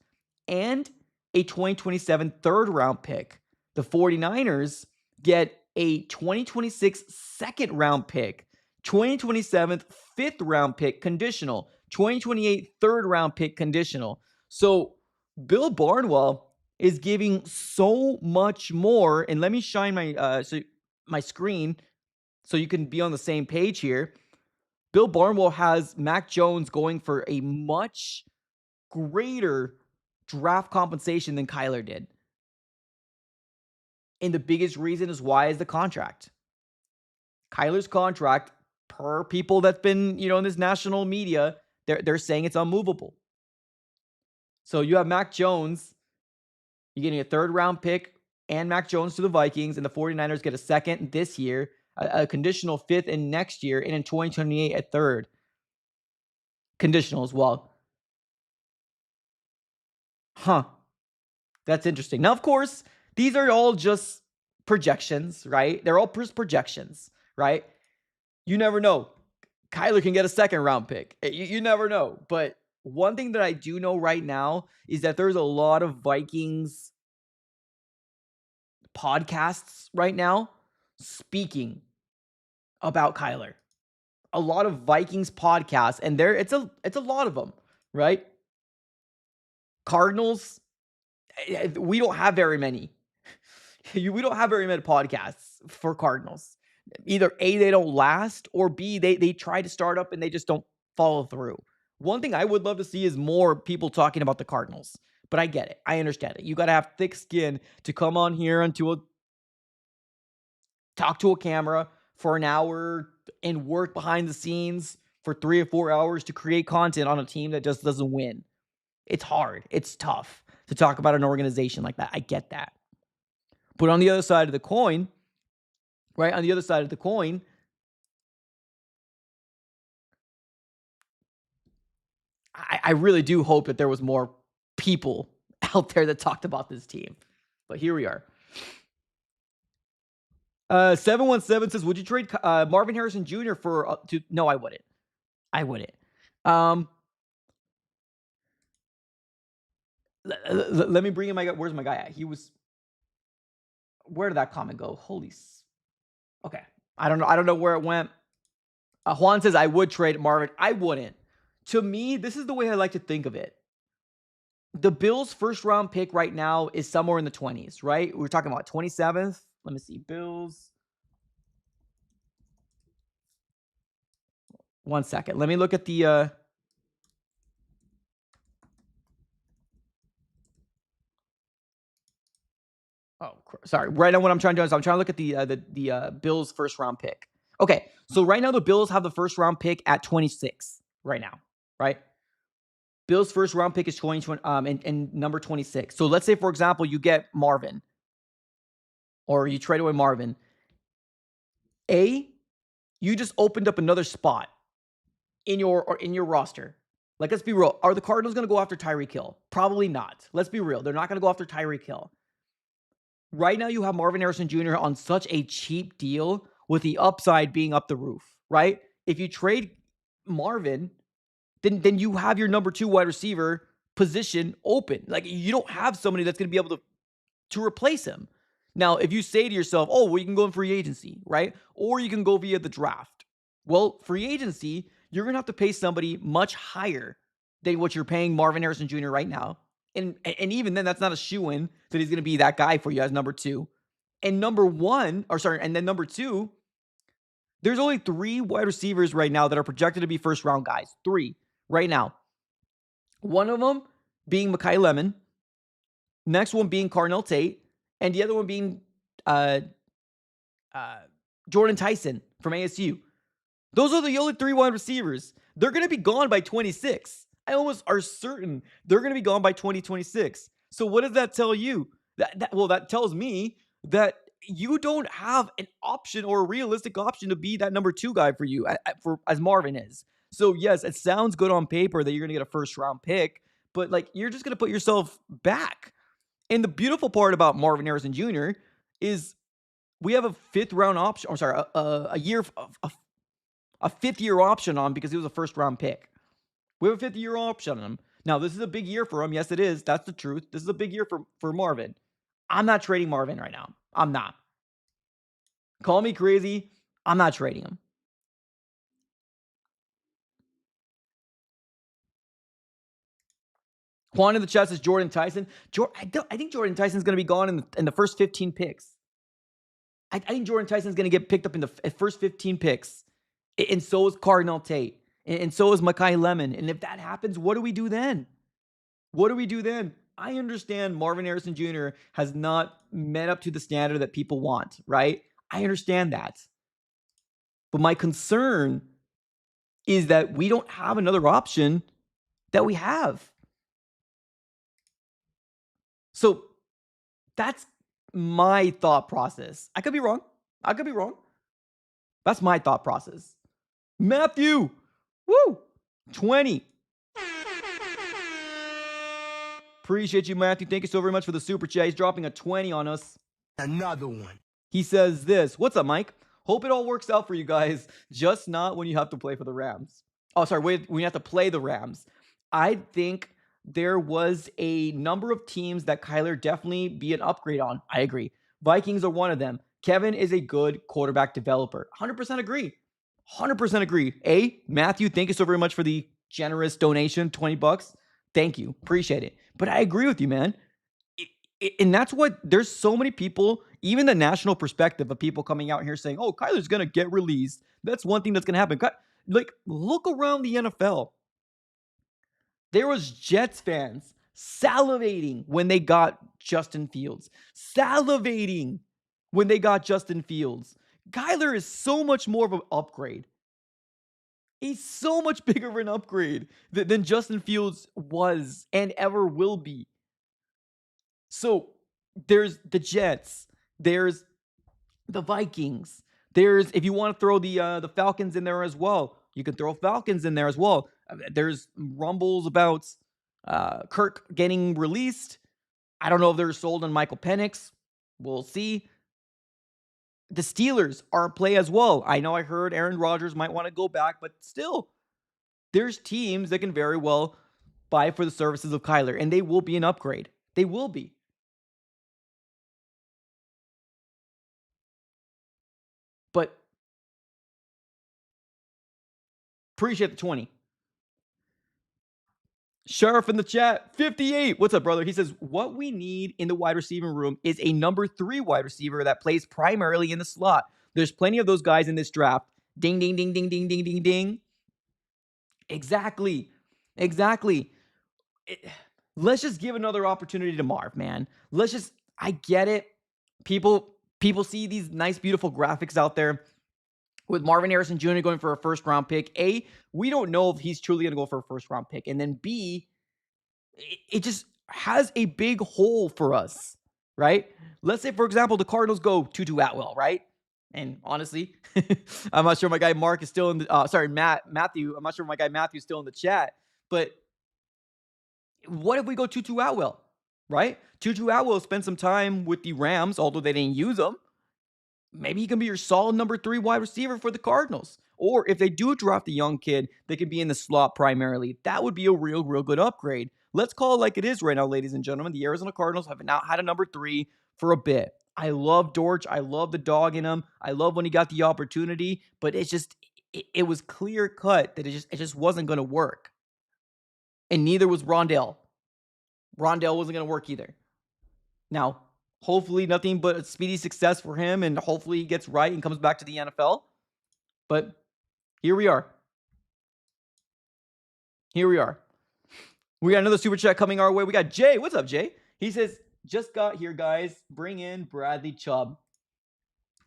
and a 2027 3rd round pick. The 49ers get a 2026 2nd round pick, 2027 5th round pick conditional, 2028 3rd round pick conditional. So Bill Barnwell is giving so much more. And let me shine my screen so you can be on the same page here. Bill Barnwell has Mac Jones going for a much greater draft compensation than Kyler did. And the biggest reason is why is the contract. Kyler's contract, per people that's been, in this national media, they're saying it's unmovable. So you have Mac Jones, you're getting a 3rd round pick and Mac Jones to the Vikings, and the 49ers get a 2nd this year, a conditional 5th in next year, and in 2028 a 3rd. Conditional as well. Huh. That's interesting. Now, of course, these are all just projections, right? They're all projections, right? You never know. Kyler can get a 2nd round pick. You never know. But one thing that I do know right now is that there's a lot of Vikings podcasts right now speaking about Kyler. A lot of Vikings podcasts, and it's a lot of them, right? Cardinals, we don't have very many. We don't have very many podcasts for Cardinals. Either A, they don't last, or B, they try to start up and they just don't follow through. One thing I would love to see is more people talking about the Cardinals. But I get it. I understand it. You got to have thick skin to come on here onto talk to a camera for an hour and work behind the scenes for 3 or 4 hours to create content on a team that just doesn't win. It's hard. It's tough to talk about an organization like that. I get that. But on the other side of the coin, right? On the other side of the coin, I really do hope that there was more people out there that talked about this team. But here we are. 717 says, would you trade Marvin Harrison Jr. for no, I wouldn't. I wouldn't. Let me bring in my guy. Where's my guy at? Where did that comment go? Okay. I don't know where it went. Juan says, I would trade Marvin. I wouldn't. To me, this is the way I like to think of it. The Bills' first round pick right now is somewhere in the 20s, right? We're talking about 27th. Let me see. Bills. 1 second. Let me look at the sorry. Right now, what I'm trying to do is I'm trying to look at the Bills' first round pick. Okay, so right now the Bills have the first round pick at 26 right now, right? Bills' first round pick is 2020 and number 26. So let's say, for example, you get Marvin, or you trade away Marvin. You just opened up another spot in your roster. Like, let's be real. Are the Cardinals going to go after Tyreek Hill? Probably not. Let's be real. They're not going to go after Tyreek Hill. Right now, you have Marvin Harrison Jr. on such a cheap deal with the upside being up the roof, right? If you trade Marvin, then you have your number 2 wide receiver position open. Like, you don't have somebody that's going to be able to replace him. Now, if you say to yourself, oh, well, you can go in free agency, right? Or you can go via the draft. Well, free agency, you're going to have to pay somebody much higher than what you're paying Marvin Harrison Jr. right now. And even then, that's not a shoo-in that he's going to be that guy for you as number 2. And then number 2, there's only 3 wide receivers right now that are projected to be first-round guys. 3 right now. One of them being Mekhi Lemon. Next one being Cardinal Tate. And the other one being Jordan Tyson from ASU. Those are the only 3 wide receivers. They're going to be gone by 26. I almost are certain they're going to be gone by 2026. So what does that tell you? That tells me that you don't have an option or a realistic option to be that number 2 guy for you as Marvin is. So yes, it sounds good on paper that you're going to get a first round pick, but like, you're just going to put yourself back. And the beautiful part about Marvin Harrison Jr. is we have a 5th round option. I'm sorry, a 5th year option on because he was a first round pick. We have a 5th year option on him. Now, this is a big year for him. Yes, it is. That's the truth. This is a big year for Marvin. I'm not trading Marvin right now. I'm not. Call me crazy. I'm not trading him. Juan in the chat says Jordan Tyson. I think Jordan Tyson's going to be gone in the first 15 picks. I think Jordan Tyson's going to get picked up in the first 15 picks. And so is Cardinal Tate. And so is Mekhi Lemon. And if that happens, what do we do then? I understand Marvin Harrison Jr. has not met up to the standard that people want, right? I understand that. But my concern is that we don't have another option that we have. So that's my thought process. I could be wrong. That's my thought process. Matthew, 20. Appreciate you, Matthew. Thank you so very much for the super chat. He's dropping a 20 on us. Another one. He says this. What's up, Mike? Hope it all works out for you guys. Just not when you have to play for the Rams. Oh, sorry. When you have to play the Rams. I think there was a number of teams that Kyler definitely be an upgrade on. I agree. Vikings are one of them. Kevin is a good quarterback developer. 100% agree. 100% agree. Matthew, thank you so very much for the generous donation, $20. Thank you. Appreciate it. But I agree with you, man. And that's what there's so many people, even the national perspective of people coming out here saying, oh, Kyler's going to get released. That's one thing that's going to happen. Like, look around the NFL. There was Jets fans salivating when they got Justin Fields. Kyler is so much more of an upgrade. He's so much bigger of an upgrade than Justin Fields was and ever will be. So there's the Jets, there's the Vikings, there's if you want to throw the Falcons in there as well, you can throw Falcons in there as well. There's rumbles about Kirk getting released. I don't know if they're sold on Michael Penix. We'll see. The Steelers are a play as well. I know I heard Aaron Rodgers might want to go back, but still, there's teams that can very well buy for the services of Kyler, and they will be an upgrade. They will be. But appreciate the 20. Sheriff in the chat, 58. What's up, brother? He says, what we need in the wide receiving room is a number 3 wide receiver that plays primarily in the slot. There's plenty of those guys in this draft. Ding, ding, ding, ding, ding, ding, ding, ding. Exactly. Exactly. Let's just give another opportunity to Marv, man. I get it. People see these nice, beautiful graphics out there with Marvin Harrison Jr. going for a first-round pick. A, we don't know if he's truly going to go for a first-round pick. And then B, it just has a big hole for us, right? Let's say, for example, the Cardinals go Tutu Atwell, right? And honestly, I'm not sure my guy Mark is still in the, Matthew. I'm not sure my guy Matthew is still in the chat. But what if we go Tutu Atwell, right? Tutu Atwell spent some time with the Rams, although they didn't use him. Maybe he can be your solid number 3 wide receiver for the Cardinals. Or if they do draft a young kid, they could be in the slot primarily. That would be a real good upgrade. Let's call it like it is right now, ladies and gentlemen. The Arizona Cardinals have now had a number 3 for a bit. I love Dortch. I love the dog in him. I love when he got the opportunity, but it was clear cut that it just wasn't going to work. And neither was Rondell. Rondell wasn't going to work either. Now, hopefully nothing but a speedy success for him, and hopefully he gets right and comes back to the NFL. But here we are. Here we are. We got another super chat coming our way. We got Jay. What's up, Jay? He says, just got here, guys. Bring in Bradley Chubb.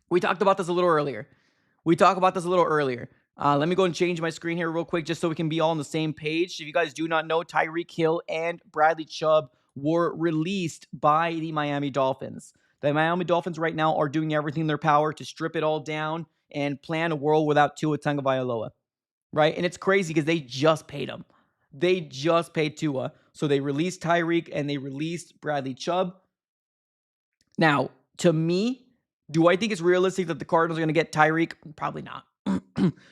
We talked about this a little earlier. Let me go and change my screen here real quick just so we can be all on the same page. If you guys do not know, Tyreek Hill and Bradley Chubb were released by the Miami Dolphins. The Miami Dolphins right now are doing everything in their power to strip it all down and plan a world without Tua Tagovailoa, right? And it's crazy because they just paid him. They just paid Tua. So they released Tyreek and they released Bradley Chubb. Now, to me, do I think it's realistic that the Cardinals are going to get Tyreek? Probably not.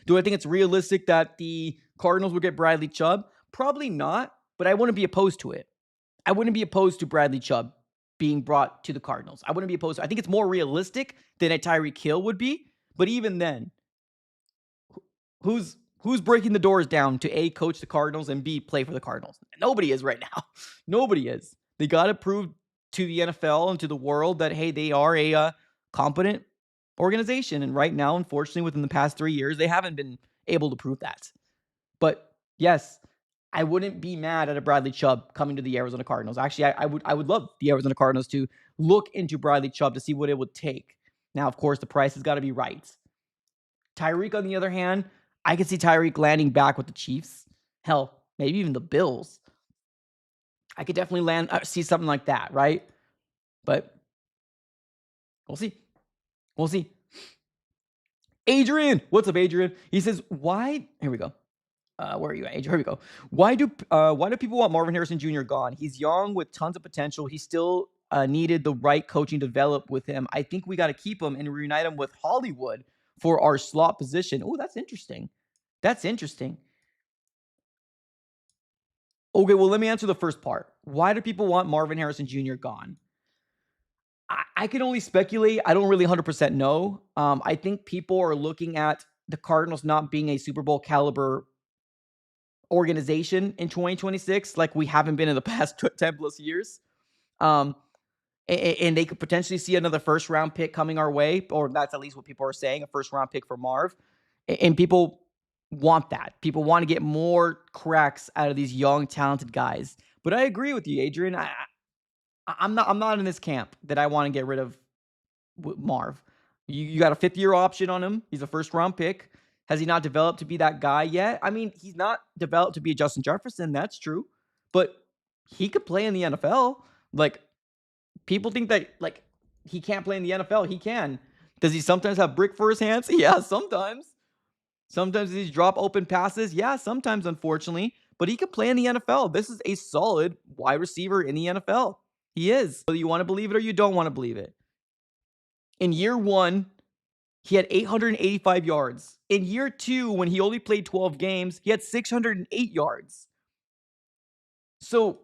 Do I think it's realistic that the Cardinals will get Bradley Chubb? Probably not, but I wouldn't be opposed to it. I wouldn't be opposed to Bradley Chubb being brought to the Cardinals. I wouldn't be opposed to it. I think it's more realistic than a Tyreek Hill would be, but even then, who's breaking the doors down to A, coach the Cardinals, and B, play for the Cardinals? Nobody is right now. Nobody is. They got to prove to the NFL and to the world that, hey, they are a competent organization. And right now, unfortunately, within the past 3 years, they haven't been able to prove that. But yes, I wouldn't be mad at a Bradley Chubb coming to the Arizona Cardinals. Actually, I would love the Arizona Cardinals to look into Bradley Chubb to see what it would take. Now, of course, the price has got to be right. Tyreek, on the other hand, I could see Tyreek landing back with the Chiefs. Hell, maybe even the Bills. I could definitely see something like that, right? But we'll see. We'll see. Adrian, what's up, Adrian? He says, why? Here we go. Where are you at, Adrian? Here we go. Why do people want Marvin Harrison Jr. gone? He's young with tons of potential. He still needed the right coaching to develop with him. I think we got to keep him and reunite him with Hollywood for our slot position. Oh, that's interesting. That's interesting. Okay, well, let me answer the first part. Why do people want Marvin Harrison Jr. gone? I can only speculate. I don't really 100% know. I think people are looking at the Cardinals not being a Super Bowl caliber organization in 2026 like we haven't been in the past 10 plus years. And they could potentially see another first round pick coming our way, or that's at least what people are saying, a first round pick for Marv. And people want that. People want to get more cracks out of these young, talented guys. But I agree with you, Adrian. I'm not in this camp that I want to get rid of Marv. You got a 5th-year option on him. He's a first-round pick. Has he not developed to be that guy yet? I mean, he's not developed to be a Justin Jefferson, that's true. But he could play in the NFL. Like, people think that, like, he can't play in the NFL. He can. Does he sometimes have brick for his hands? Yeah, sometimes. Sometimes he's drop open passes. Yeah, sometimes, unfortunately. But he could play in the NFL. This is a solid wide receiver in the NFL. He is. Whether you want to believe it or you don't want to believe it. In year 1, he had 885 yards. In year 2, when he only played 12 games, he had 608 yards. So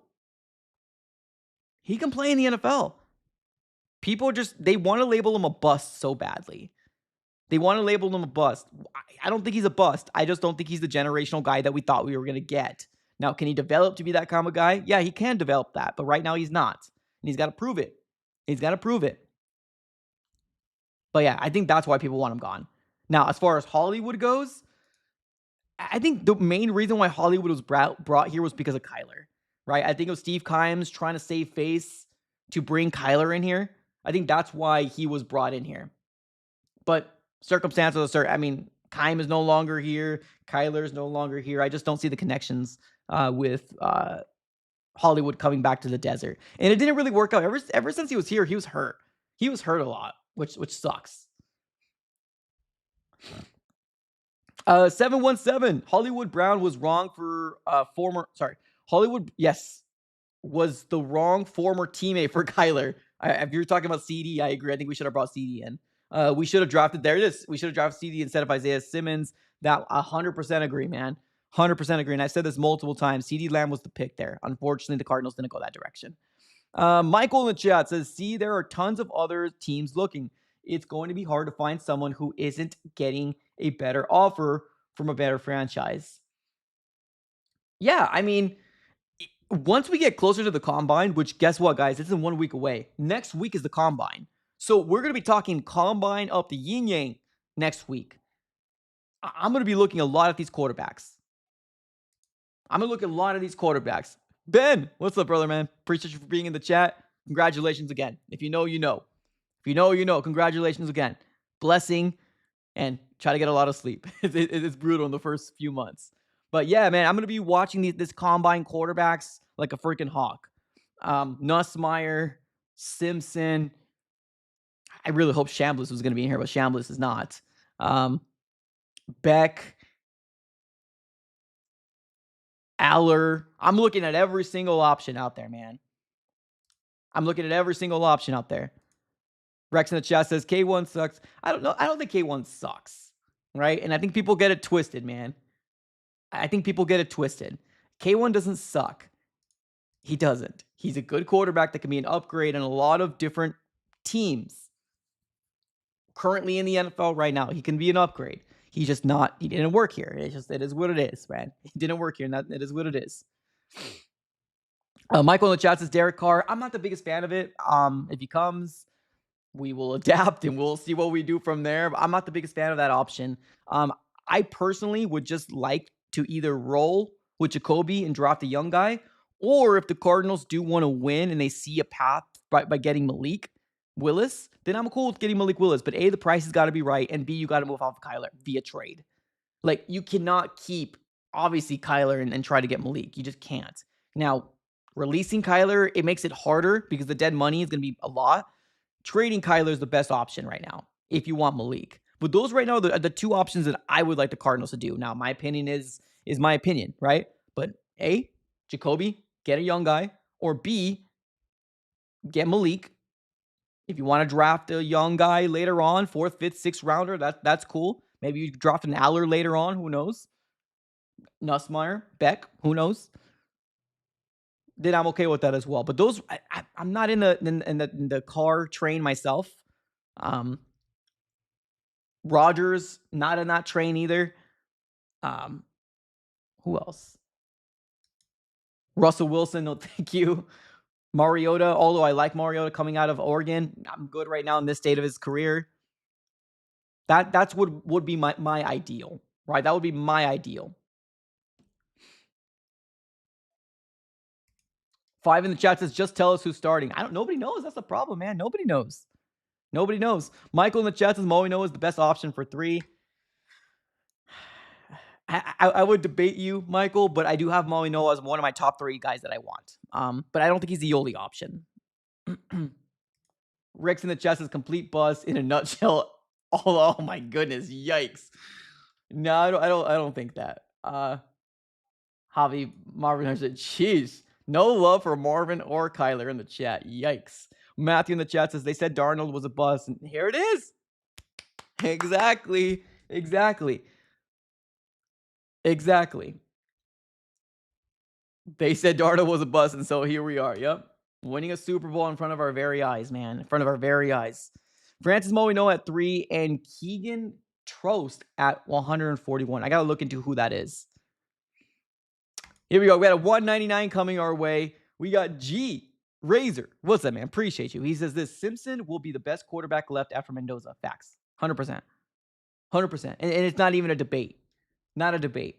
he can play in the NFL. People they want to label him a bust so badly. They want to label him a bust. I don't think he's a bust. I just don't think he's the generational guy that we thought we were going to get. Now, can he develop to be that kind of guy? Yeah, he can develop that. But right now, he's not. And he's got to prove it. He's got to prove it. But yeah, I think that's why people want him gone. Now, as far as Hollywood goes, I think the main reason why Hollywood was brought here was because of Kyler, right? I think it was Steve Kimes trying to save face to bring Kyler in here. I think that's why he was brought in here. But circumstances are, I mean, Kime is no longer here. Kyler is no longer here. I just don't see the connections with Hollywood coming back to the desert. And it didn't really work out. Ever since he was here, he was hurt. He was hurt a lot, which sucks. 717. Hollywood Brown was wrong for Hollywood, yes, was the wrong former teammate for Kyler. If you're talking about CD, I agree. I think we should have brought CD in. We should have drafted, there it is. We should have drafted CD instead of Isaiah Simmons. That 100% agree, man. 100% agree. And I've said this multiple times. CD Lamb was the pick there. Unfortunately, the Cardinals didn't go that direction. Michael in the chat says, see, there are tons of other teams looking. It's going to be hard to find someone who isn't getting a better offer from a better franchise. Yeah, I mean, once we get closer to the combine, which guess what, guys? It's in 1 week away. Next week is the combine. So we're going to be talking combine up the yin yang next week. I'm going to be looking a lot at these quarterbacks. Ben, what's up, brother, man? Appreciate you for being in the chat. Congratulations again. If you know, you know. If you know, you know. Congratulations again. Blessing, and try to get a lot of sleep. It's brutal in the first few months. But yeah, man, I'm going to be watching this combine quarterbacks like a freaking hawk. Nussmeier, Simpson. I really hope Chambliss was going to be in here, but Chambliss is not. Beck, Aller. I'm looking at every single option out there, man. Rex in the chat says K1 sucks. I don't know. I don't think K1 sucks, right? And I think people get it twisted, man. K1 doesn't suck. He doesn't. He's a good quarterback that can be an upgrade in a lot of different teams. Currently in the NFL right now, he can be an upgrade. He's just not. He didn't work here. It is what it is, man. He didn't work here, and it is what it is. Michael in the chat says Derek Carr. I'm not the biggest fan of it. If he comes, we will adapt and we'll see what we do from there. But I'm not the biggest fan of that option. I personally would just like to either roll with Jacoby and draft a young guy, or if the Cardinals do want to win and they see a path by getting Malik Willis, then I'm cool with getting Malik Willis. But A, the price has got to be right, and B, you got to move off of Kyler via trade. Like, you cannot keep, obviously, Kyler and try to get Malik. You just can't. Now, releasing Kyler, it makes it harder because the dead money is going to be a lot. Trading Kyler is the best option right now if you want Malik. But those right now are the two options that I would like the Cardinals to do. Now, my opinion is my opinion, right? But A, Jacoby, get a young guy, or B, get Malik. If you want to draft a young guy later on, 4th, 5th, 6th rounder, that's cool. Maybe you draft an Aller later on, who knows? Nussmeier, Beck, who knows? Then I'm okay with that as well. But those, I'm not in the car train myself. Rodgers, not in that train either. Who else? Russell Wilson, no thank you. Mariota, although I like Mariota coming out of Oregon, I'm good right now in this state of his career. That's what would be my ideal, right? That would be my ideal. 5 in the chat says, just tell us who's starting. Nobody knows. That's the problem, man. Nobody knows. Nobody knows. Michael in the chat says Moino is the best option for 3. I would debate you, Michael, but I do have Moino as one of my top 3 guys that I want. But I don't think he's the only option. Rick's in the chat says complete bust in a nutshell. Oh my goodness, yikes. No, I don't think that. Javi Marvin said, jeez, no love for Marvin or Kyler in the chat. Yikes. Matthew in the chat says they said Darnold was a bust, and here it is. Exactly. They said Darnold was a bust, and so here we are. Yep. Winning a Super Bowl in front of our very eyes, man. In front of our very eyes. Francis Moino at 3 and Keegan Trost at 141. I got to look into who that is. Here we go. We got a 199 coming our way. We got G. Razor. What's that, man? Appreciate you. He says this. Simpson will be the best quarterback left after Mendoza. Facts. 100%. 100%. And it's not even a debate. Not a debate.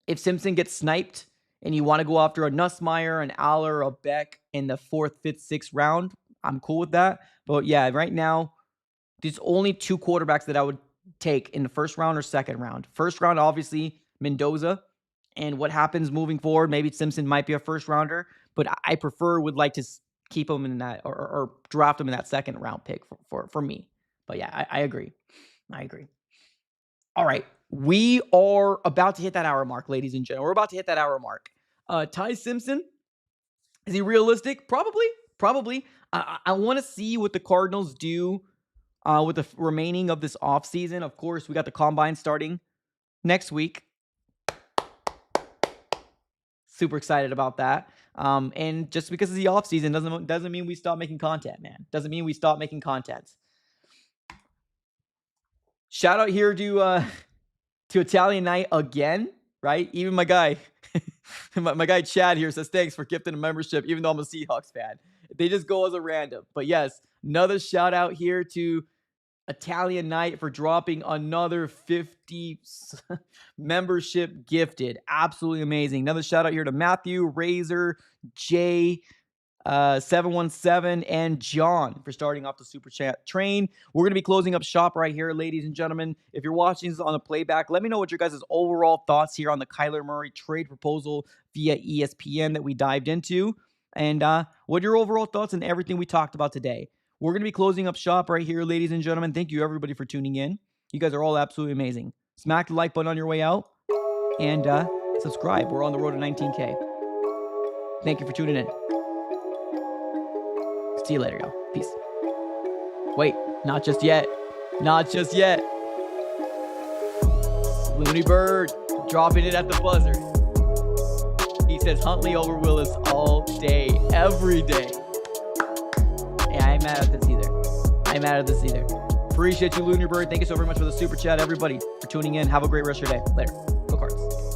If Simpson gets sniped and you want to go after a Nussmeier, an Aller, a Beck in the 4th, 5th, 6th round, I'm cool with that. But yeah, right now, there's only 2 quarterbacks that I would take in the 1st round or 2nd round. 1st round, obviously, Mendoza. And what happens moving forward, maybe Simpson might be a 1st rounder, but I would like to keep him in that or draft him in that 2nd round pick for me. But yeah, I agree. All right. We are about to hit that hour mark, ladies and gentlemen. We're about to hit that hour mark. Ty Simpson, is he realistic? Probably. I want to see what the Cardinals do with the remaining of this offseason. Of course, we got the Combine starting next week. Super excited about that. And just because it's the offseason doesn't mean we stop making content, man. Doesn't mean we stop making content. Shout out here to Italian Night again, right? Even my guy, my guy Chad here says, thanks for gifting a membership, even though I'm a Seahawks fan. They just go as a random. But yes, another shout out here to Italian Night for dropping another 50 membership gifted. Absolutely amazing. Another shout out here to Matthew, Razor, Jay, 717 and John for starting off the Super Chat train. We're going to be closing up shop right here, ladies and gentlemen. If you're watching this on the playback, let me know what your guys' overall thoughts here on the Kyler Murray trade proposal via ESPN that we dived into. And what are your overall thoughts on everything we talked about today? We're going to be closing up shop right here, ladies and gentlemen. Thank you, everybody, for tuning in. You guys are all absolutely amazing. Smack the like button on your way out and subscribe. We're on the road to 19K. Thank you for tuning in. See you later, y'all. Peace. Wait, not just yet. Looney Bird dropping it at the buzzer. He says Huntley over Willis all day, every day. Yeah, I ain't mad at this either. Appreciate you, Looney Bird. Thank you so very much for the super chat, everybody, for tuning in. Have a great rest of your day. Later. Go Cards.